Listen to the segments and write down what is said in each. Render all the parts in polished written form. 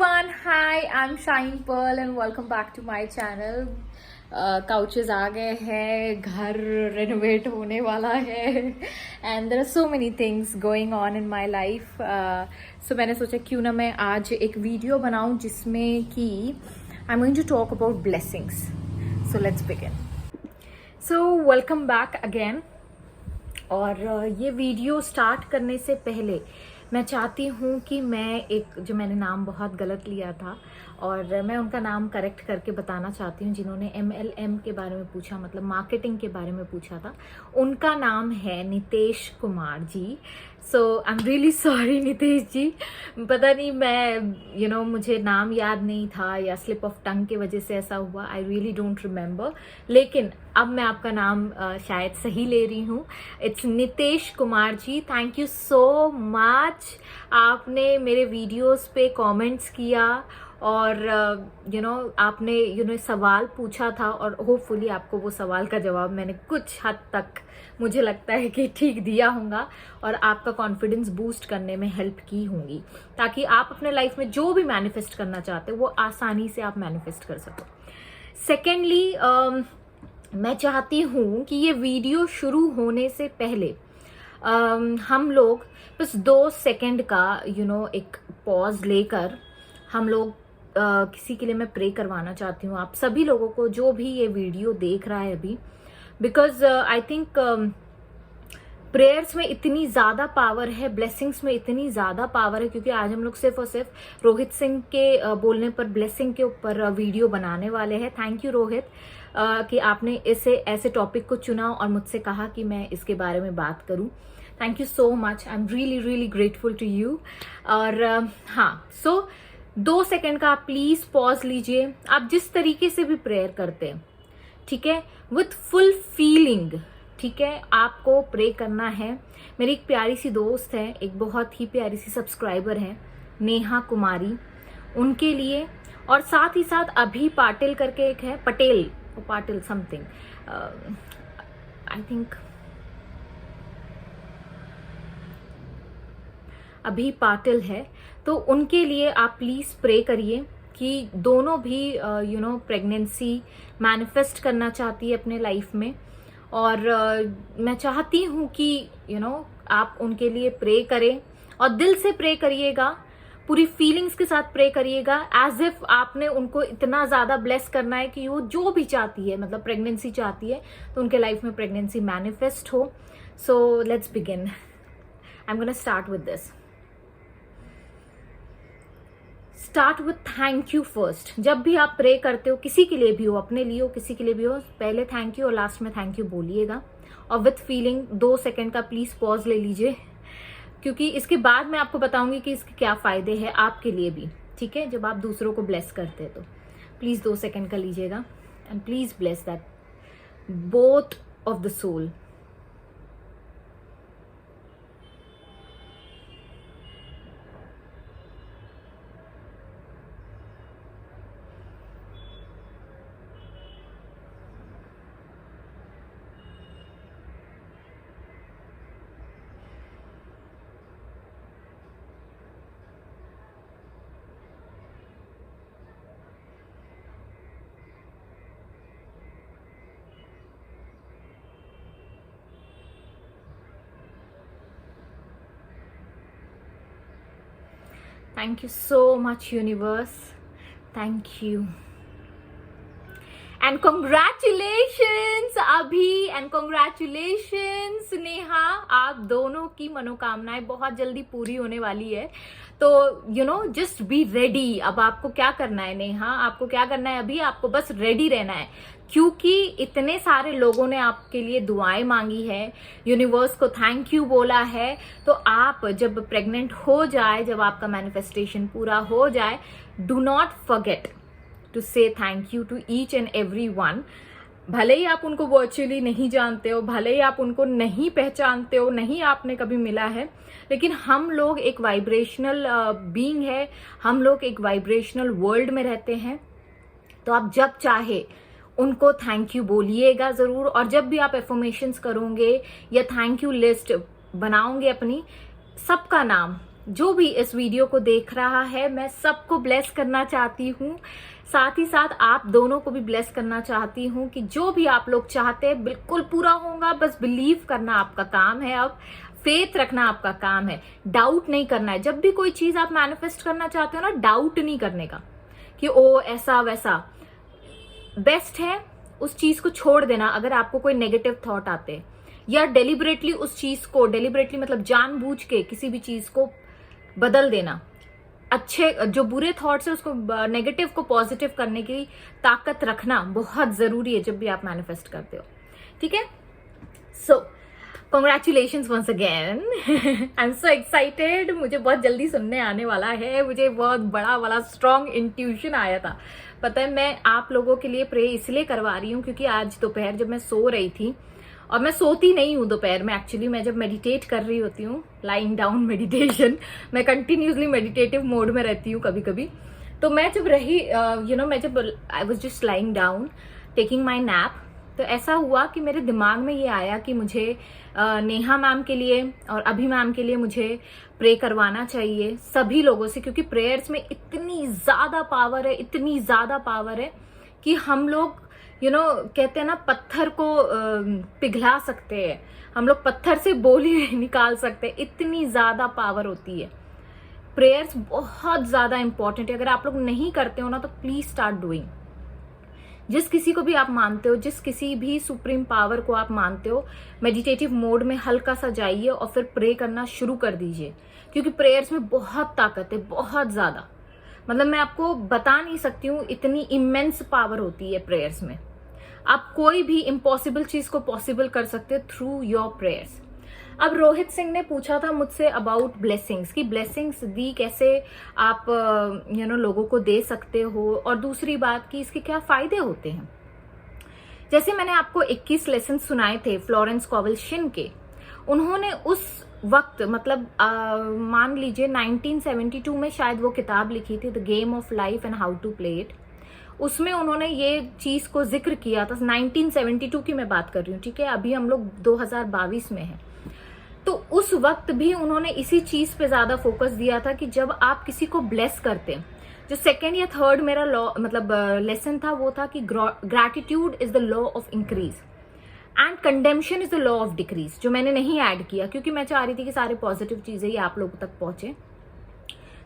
everyone, hi, I'm Shine Pearl and welcome back to my channel. Couches आ गए हैं, घर रेनोवेट होने वाला है and there are so many things going on in my life. So मैंने सोचा क्यों ना मैं आज एक वीडियो बनाऊं जिसमें कि I am going to talk about blessings. So let's begin. So welcome back again. और ये वीडियो स्टार्ट करने से पहले मैं चाहती हूँ कि जो मैंने नाम बहुत गलत लिया था और मैं उनका नाम करेक्ट करके बताना चाहती हूँ. जिन्होंने MLM के बारे में पूछा, मतलब मार्केटिंग के बारे में पूछा था, उनका नाम है Nitesh Kumar ji. So I am really sorry Nitesh ji. पता नहीं मैं मुझे नाम याद नहीं था या स्लिप ऑफ टंग की वजह से ऐसा हुआ. I really don't remember. लेकिन अब मैं आपका नाम शायद सही ले रही हूँ. It's Nitesh Kumar ji. Thank you so much. आपने मेरे वीडियोस पे कमेंट्स किया और आपने सवाल पूछा था और होपफुली आपको वो सवाल का जवाब मैंने कुछ हद तक मुझे लगता है कि ठीक दिया होगा और आपका कॉन्फिडेंस बूस्ट करने में हेल्प की होंगी, ताकि आप अपने लाइफ में जो भी मैनिफेस्ट करना चाहते हो वो आसानी से आप मैनिफेस्ट कर सको. सेकेंडली मैं चाहती हूँ कि ये वीडियो शुरू होने से पहले हम लोग बस 2 सेकेंड का एक पॉज लेकर हम लोग किसी के लिए मैं प्रे करवाना चाहती हूँ आप सभी लोगों को जो भी ये वीडियो देख रहा है अभी. बिकॉज आई थिंक प्रेयर्स में इतनी ज़्यादा पावर है, ब्लेसिंग्स में इतनी ज़्यादा पावर है, क्योंकि आज हम लोग सिर्फ और सिर्फ रोहित सिंह के बोलने पर ब्लेसिंग के ऊपर वीडियो बनाने वाले हैं. थैंक यू रोहित कि आपने ऐसे टॉपिक को चुना और मुझसे कहा कि मैं इसके बारे में बात करूं. Thank you so much. I am really really grateful to you. और हाँ, सो 2 सेकेंड का आप प्लीज पॉज लीजिए. आप जिस तरीके से भी प्रेयर करते हैं, ठीक है, विथ फुल फीलिंग, ठीक है, आपको प्रे करना है. मेरी एक प्यारी सी दोस्त है, एक बहुत ही प्यारी सी सब्सक्राइबर है, नेहा कुमारी, उनके लिए. और साथ ही साथ अभी पाटिल करके एक है, पाटिल समथिंग, आई थिंक अभी पाटिल है, तो उनके लिए आप प्लीज प्रे करिए कि दोनों भी प्रेगनेंसी मैनिफेस्ट करना चाहती है अपने लाइफ में. और मैं चाहती हूँ कि आप उनके लिए प्रे करें और दिल से प्रे करिएगा, पूरी फीलिंग्स के साथ प्रे करिएगा, एज इफ आपने उनको इतना ज्यादा ब्लेस करना है कि वो जो भी चाहती है, मतलब प्रेगनेंसी चाहती है, तो उनके लाइफ में प्रेगनेंसी मैनिफेस्ट हो. सो let's begin. I am gonna start with this. Start with thank you first. जब भी आप प्रे करते हो, किसी के लिए भी हो, अपने लिए हो, किसी के लिए भी हो, पहले थैंक यू और लास्ट में थैंक यू बोलिएगा. और विथ फीलिंग 2 सेकेंड का प्लीज पॉज ले लीजिए, क्योंकि इसके बाद मैं आपको बताऊंगी कि इसके क्या फायदे हैं आपके लिए भी, ठीक है, जब आप दूसरों को ब्लेस करते हैं. तो प्लीज 2 सेकेंड का लीजिएगा and please bless that both of the soul. Thank you so much, universe. Thank you. And congratulations Abhi and congratulations Neha. आप दोनों की मनोकामनाएं बहुत जल्दी पूरी होने वाली है. तो जस्ट बी रेडी. अब आपको क्या करना है नेहा, आपको क्या करना है अभी, आपको बस रेडी रहना है, क्योंकि इतने सारे लोगों ने आपके लिए दुआएं मांगी है, यूनिवर्स को थैंक यू बोला है. तो आप जब प्रेग्नेंट हो जाए, जब आपका मैनिफेस्टेशन पूरा हो जाए, do not forget to say thank you to each and every one. भले ही आप उनको वर्चुअली नहीं जानते हो, भले ही आप उनको नहीं पहचानते हो, नहीं आपने कभी मिला है, लेकिन हम लोग एक वाइब्रेशनल बीइंग है, हम लोग एक वाइब्रेशनल वर्ल्ड में रहते हैं. तो आप जब चाहे उनको थैंक यू बोलिएगा जरूर. और जब भी आप एफर्मेशंस करोगे या थैंक यू लिस्ट बनाओगे अपनी, सबका नाम जो भी इस वीडियो को देख रहा है, मैं सबको ब्लेस करना चाहती हूँ। साथ ही साथ आप दोनों को भी ब्लेस करना चाहती हूँ कि जो भी आप लोग चाहते हैं बिल्कुल पूरा होगा। बस बिलीव करना आपका काम है, अब फेथ रखना आपका काम है, डाउट नहीं करना है। जब भी कोई चीज आप मैनिफेस्ट करना चाहते हो ना, डाउट नहीं करने का कि ओ ऐसा वैसा। बेस्ट है उस चीज को छोड़ देना अगर आपको कोई नेगेटिव थॉट आते हैं, या डेलिबरेटली उस चीज को, डेलिबरेटली मतलब जानबूझ के किसी भी चीज को बदल देना। अच्छे जो बुरे थॉट्स है उसको, नेगेटिव को पॉजिटिव करने की ताकत रखना बहुत जरूरी है जब भी आप मैनिफेस्ट करते हो। ठीक है, so congratulations once again. I am so excited. मुझे बहुत जल्दी सुनने आने वाला है। मुझे बहुत बड़ा वाला स्ट्रॉन्ग इंट्यूशन आया था। पता है, मैं आप लोगों के लिए प्रे इसलिए करवा रही हूँ क्योंकि आज दोपहर जब मैं सो रही थी, और मैं सोती नहीं हूँ दोपहर में, एक्चुअली मैं जब मेडिटेट कर रही होती हूँ, लाइंग डाउन मेडिटेशन, मैं कंटिन्यूसली मेडिटेटिव मोड में रहती हूँ कभी कभी। तो मैं जब रही मैं जब I was just lying down taking my nap, तो ऐसा हुआ कि मेरे दिमाग में ये आया कि मुझे नेहा मैम के लिए और अभी मैम के लिए मुझे प्रे करवाना चाहिए सभी लोगों से, क्योंकि प्रेयर्स में इतनी ज्यादा पावर है, इतनी ज्यादा पावर है कि हम लोग कहते हैं ना, पत्थर को पिघला सकते हैं। हम लोग पत्थर से बोली निकाल सकते हैं, इतनी ज्यादा पावर होती है। प्रेयर्स बहुत ज्यादा इंपॉर्टेंट है। अगर आप लोग नहीं करते हो ना, तो प्लीज स्टार्ट डूइंग। जिस किसी को भी आप मानते हो, जिस किसी भी सुप्रीम पावर को आप मानते हो, मेडिटेटिव मोड में हल्का सा जाइए और फिर प्रे करना शुरू कर दीजिए, क्योंकि प्रेयर्स में बहुत ताकत है, बहुत ज्यादा। मतलब मैं आपको बता नहीं सकती हूँ, इतनी इमेंस पावर होती है प्रेयर्स में। आप कोई भी इम्पॉसिबल चीज को पॉसिबल कर सकते हो थ्रू योर प्रेयर्स। अब रोहित सिंह ने पूछा था मुझसे अबाउट ब्लेसिंग्स, कि ब्लेसिंग्स दी कैसे आप लोगों को दे सकते हो, और दूसरी बात कि इसके क्या फायदे होते हैं। जैसे मैंने आपको 21 लेसन सुनाए थे फ्लोरेंस कॉवल शिन के। उन्होंने उस वक्त मतलब मान लीजिए 1972 में शायद वो किताब लिखी थी, the game of life and how to play it. उसमें उन्होंने ये चीज को जिक्र किया था। 1972 की मैं बात कर रही हूँ, ठीक है, अभी हम लोग 2022 में हैं। तो उस वक्त भी उन्होंने इसी चीज पे ज्यादा फोकस दिया था कि जब आप किसी को ब्लेस करते हैं, जो सेकेंड या थर्ड मेरा लॉ मतलब लेसन था, वो था कि gratitude is the law of increase and condemnation is the law of decrease, जो मैंने नहीं ऐड किया क्योंकि मैं चाह रही थी कि सारे पॉजिटिव चीजें ही आप लोगों तक पहुंचे।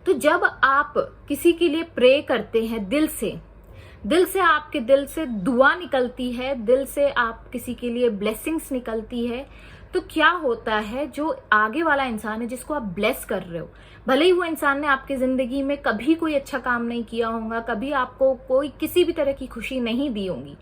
तो जब आप किसी के लिए प्रे करते हैं दिल से आपके दिल से दुआ निकलती है, दिल से आप किसी के लिए ब्लेसिंग्स निकलती है, तो क्या होता है, जो आगे वाला इंसान है जिसको आप ब्लेस कर रहे हो, भले ही वो इंसान ने आपकी जिंदगी में कभी कोई अच्छा काम नहीं किया होगा, कभी आपको कोई किसी भी तरह की खुशी नहीं दी होगी,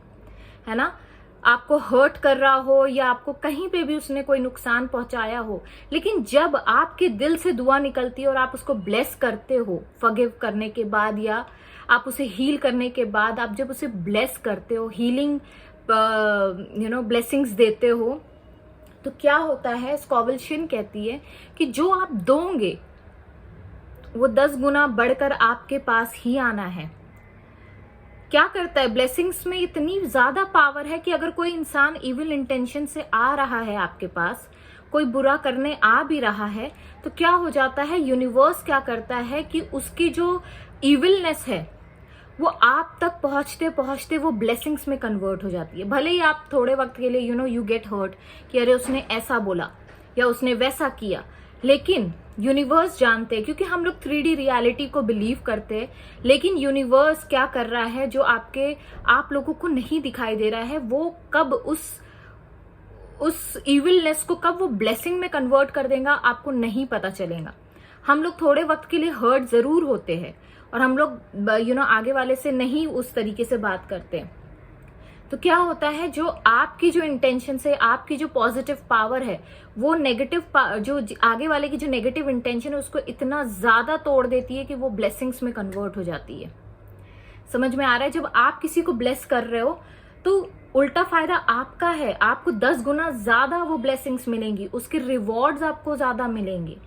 है ना, आपको हर्ट कर रहा हो या आपको कहीं पे भी उसने कोई नुकसान पहुंचाया हो, लेकिन जब आपके दिल से दुआ निकलती है और आप उसको ब्लेस करते हो फॉरगिव करने के बाद, या आप उसे हील करने के बाद, आप जब उसे ब्लेस करते हो, हीलिंग ब्लेसिंग्स देते हो, तो क्या होता है, स्कॉवल शिन कहती है कि जो आप दोगे वो 10 गुना बढ़कर आपके पास ही आना है। क्या करता है, ब्लेसिंग्स में इतनी ज्यादा पावर है कि अगर कोई इंसान इविल इंटेंशन से आ रहा है आपके पास, कोई बुरा करने आ भी रहा है, तो क्या हो जाता है, यूनिवर्स क्या करता है कि उसकी जो इविलनेस है वो आप तक पहुंचते पहुंचते वो ब्लेसिंग्स में कन्वर्ट हो जाती है। भले ही आप थोड़े वक्त के लिए यू गेट हर्ट कि अरे उसने ऐसा बोला या उसने वैसा किया, लेकिन यूनिवर्स जानते हैं, क्योंकि हम लोग 3D रियलिटी को बिलीव करते हैं, लेकिन यूनिवर्स क्या कर रहा है जो आप लोगों को नहीं दिखाई दे रहा है, वो कब उस इविलनेस को कब वो ब्लेसिंग में कन्वर्ट कर देगा आपको नहीं पता चलेगा। हम लोग थोड़े वक्त के लिए हर्ट जरूर होते हैं और हम लोग आगे वाले से नहीं उस तरीके से बात करते। तो क्या होता है, जो आपकी जो इंटेंशन से आपकी जो पॉजिटिव पावर है, वो नेगेटिव जो आगे वाले की जो नेगेटिव इंटेंशन है उसको इतना ज्यादा तोड़ देती है कि वो ब्लेसिंग्स में कन्वर्ट हो जाती है। समझ में आ रहा है, जब आप किसी को ब्लेस कर रहे हो तो उल्टा फायदा आपका है, आपको 10 गुना ज्यादा वो ब्लेसिंग्स मिलेंगी, उसके रिवॉर्ड्स आपको ज्यादा मिलेंगे।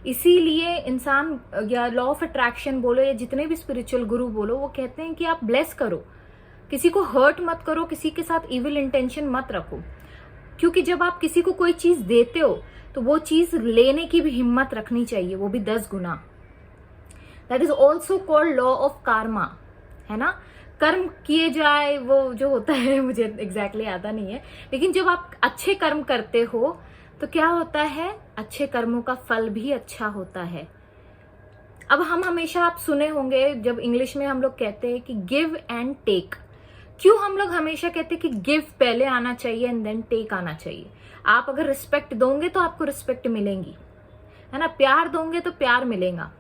इसीलिए इंसान या लॉ ऑफ अट्रैक्शन बोलो या जितने भी स्पिरिचुअल गुरु बोलो, वो कहते हैं कि आप ब्लेस करो, किसी को हर्ट मत करो, किसी के साथ इविल इंटेंशन मत रखो, क्योंकि जब आप किसी को कोई चीज देते हो तो वो चीज लेने की भी हिम्मत रखनी चाहिए, वो भी 10 गुना। That is also called law of karma, है ना। कर्म किए जाए, वो जो होता है मुझे एग्जैक्टली आता नहीं है, लेकिन जब आप अच्छे कर्म करते हो तो क्या होता है, अच्छे कर्मों का फल भी अच्छा होता है। अब हम हमेशा, आप सुने होंगे जब इंग्लिश में हम लोग कहते हैं कि गिव एंड टेक। क्यों हम लोग हमेशा कहते हैं कि गिव पहले आना चाहिए एंड देन टेक आना चाहिए। आप अगर रिस्पेक्ट दोगे तो आपको रिस्पेक्ट मिलेंगी, है ना। प्यार दोगे तो प्यार मिलेगा।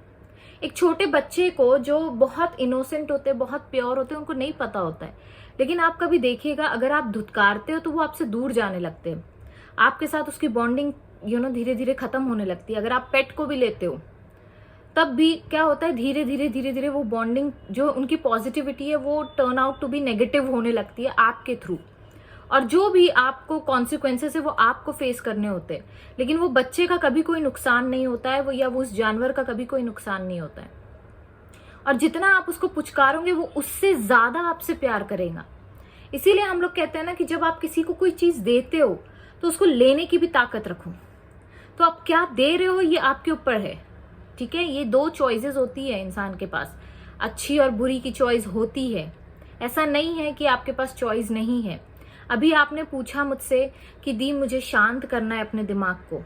एक छोटे बच्चे को जो बहुत इनोसेंट होते हैं, बहुत प्योर होते हैं, उनको नहीं पता होता है, लेकिन आप कभी देखिएगा अगर आप धुतकारते हो तो वो आपसे दूर जाने लगते हैं, आपके साथ उसकी बॉन्डिंग धीरे धीरे खत्म होने लगती है। अगर आप पेट को भी लेते हो तब भी क्या होता है, धीरे धीरे धीरे धीरे वो बॉन्डिंग, जो उनकी पॉजिटिविटी है, वो turn out to be negative होने लगती है आपके थ्रू, और जो भी आपको कॉन्सिक्वेंसेस है वो आपको फेस करने होते हैं। लेकिन वो बच्चे का कभी कोई नुकसान नहीं होता है, वो या वो उस जानवर का कभी कोई नुकसान नहीं होता है। और जितना आप उसको पुचकारोगे वो उससे ज्यादा आपसे प्यार करेगा। इसीलिए हम लोग कहते हैं ना कि जब आप किसी को कोई चीज देते हो तो उसको लेने की भी ताकत रखो। तो आप क्या दे रहे हो ये आपके ऊपर है, ठीक है। ये 2 चॉइसेस होती है इंसान के पास, अच्छी और बुरी की चॉइस होती है। ऐसा नहीं है कि आपके पास चॉइस नहीं है। अभी आपने पूछा मुझसे कि दी मुझे शांत करना है अपने दिमाग को।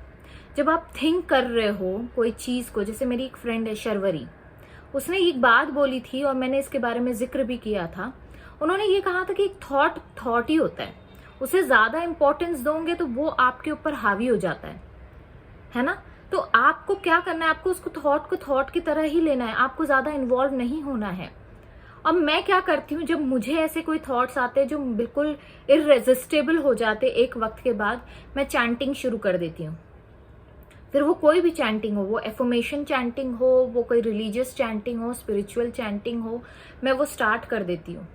जब आप थिंक कर रहे हो कोई चीज को, जैसे मेरी एक फ्रेंड है शर्वरी, उसने एक बात बोली थी और मैंने इसके बारे में जिक्र भी किया था। उन्होंने ये कहा था कि एक थॉट ही होता है, उसे ज्यादा इंपॉर्टेंस दोगे तो वो आपके ऊपर हावी हो जाता है ना। तो आपको क्या करना है, आपको उसको थॉट को थॉट की तरह ही लेना है, आपको ज्यादा इन्वॉल्व नहीं होना है। अब मैं क्या करती हूँ, जब मुझे ऐसे कोई थॉट्स आते हैं जो बिल्कुल इररेजिस्टेबल हो जाते एक वक्त के बाद, मैं चैंटिंग शुरू कर देती हूँ। फिर वो कोई भी चैंटिंग हो, वो एफर्मेशन चैंटिंग हो, वो कोई रिलीजियस चैंटिंग हो, स्पिरिचुअल चैंटिंग हो, मैं वो स्टार्ट कर देती हूँ।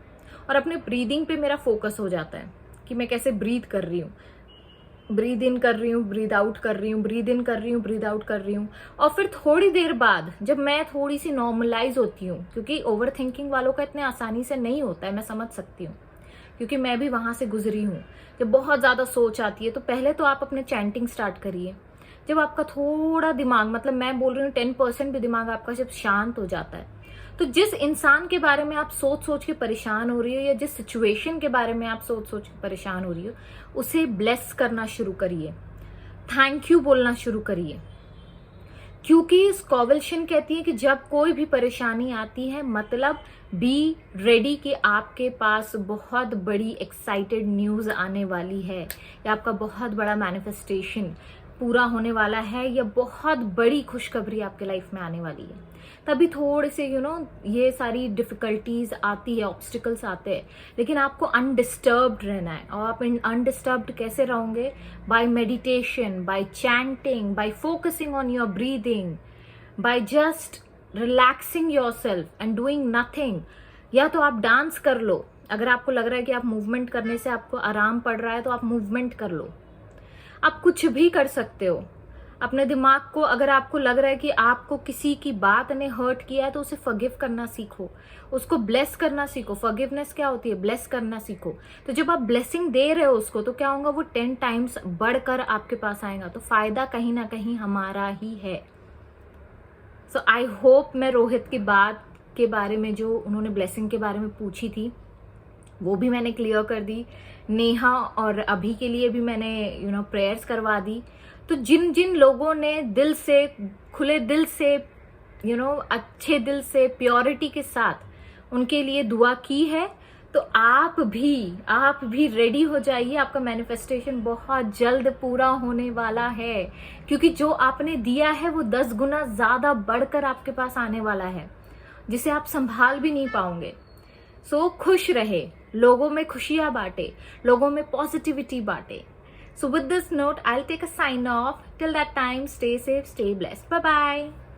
और अपने ब्रीदिंग पे मेरा फोकस हो जाता है कि मैं कैसे ब्रीद कर रही हूँ, ब्रीद इन कर रही हूँ, ब्रीद आउट कर रही हूँ, ब्रीद इन कर रही हूँ, ब्रीद आउट कर रही हूँ। और फिर थोड़ी देर बाद जब मैं थोड़ी सी नॉर्मलाइज होती हूँ, क्योंकि ओवर थिंकिंग वालों का इतने आसानी से नहीं होता है, मैं समझ सकती हूँ, क्योंकि मैं भी वहां से गुजरी हूँ। जब बहुत ज्यादा सोच आती है तो पहले तो आप अपने चैंटिंग स्टार्ट करिए। जब आपका थोड़ा दिमाग, मतलब मैं बोल रही हूँ 10% भी दिमाग आपका जब शांत हो जाता है, तो जिस इंसान के बारे में आप सोच सोच के परेशान हो रही हो, या जिस सिचुएशन के बारे में आप सोच सोच के परेशान हो रही हो, उसे ब्लेस करना शुरू करिए, थैंक यू बोलना शुरू करिए। क्योंकि स्कॉवल्शन कहती है कि जब कोई भी परेशानी आती है, मतलब बी रेडी कि आपके पास बहुत बड़ी एक्साइटेड न्यूज आने वाली है, या आपका बहुत बड़ा मैनिफेस्टेशन पूरा होने वाला है, या बहुत बड़ी खुशखबरी आपके लाइफ में आने वाली है। तभी थोड़े से ये सारी डिफिकल्टीज आती है, ऑब्स्टिकल्स आते हैं, लेकिन आपको अनडिस्टर्ब्ड रहना है। और आप अनडिस्टर्ब्ड कैसे रहोगे? By meditation, by chanting, by focusing on your breathing, by just relaxing yourself and doing nothing. या तो आप डांस कर लो, अगर आपको लग रहा है कि आप मूवमेंट करने से आपको आराम पड़ रहा है तो आप मूवमेंट कर लो। आप कुछ भी कर सकते हो। अपने दिमाग को, अगर आपको लग रहा है कि आपको किसी की बात ने हर्ट किया है, तो उसे फॉरगिव करना सीखो, उसको ब्लेस करना सीखो। फॉरगिवनेस क्या होती है? ब्लेस करना सीखो। तो जब आप ब्लेसिंग दे रहे हो उसको, तो क्या होगा, वो 10 टाइम्स बढ़कर आपके पास आएगा। तो फायदा कहीं ना कहीं हमारा ही है। सो आई होप मैं रोहित की बात के बारे में, जो उन्होंने ब्लेसिंग के बारे में पूछी थी, वो भी मैंने क्लियर कर दी। नेहा और अभी के लिए भी मैंने प्रेयर्स करवा दी। तो जिन जिन लोगों ने दिल से, खुले दिल से, अच्छे दिल से, प्योरिटी के साथ उनके लिए दुआ की है, तो आप भी रेडी हो जाइए। आपका मैनिफेस्टेशन बहुत जल्द पूरा होने वाला है, क्योंकि जो आपने दिया है वो 10 गुना ज्यादा बढ़कर आपके पास आने वाला है, जिसे आप संभाल भी नहीं पाओगे। सो खुश रहे, लोगों में खुशियां बांटे, लोगों में पॉजिटिविटी बांटे। So with this note, I'll take a sign off. Till that time, stay safe, stay blessed. Bye-bye.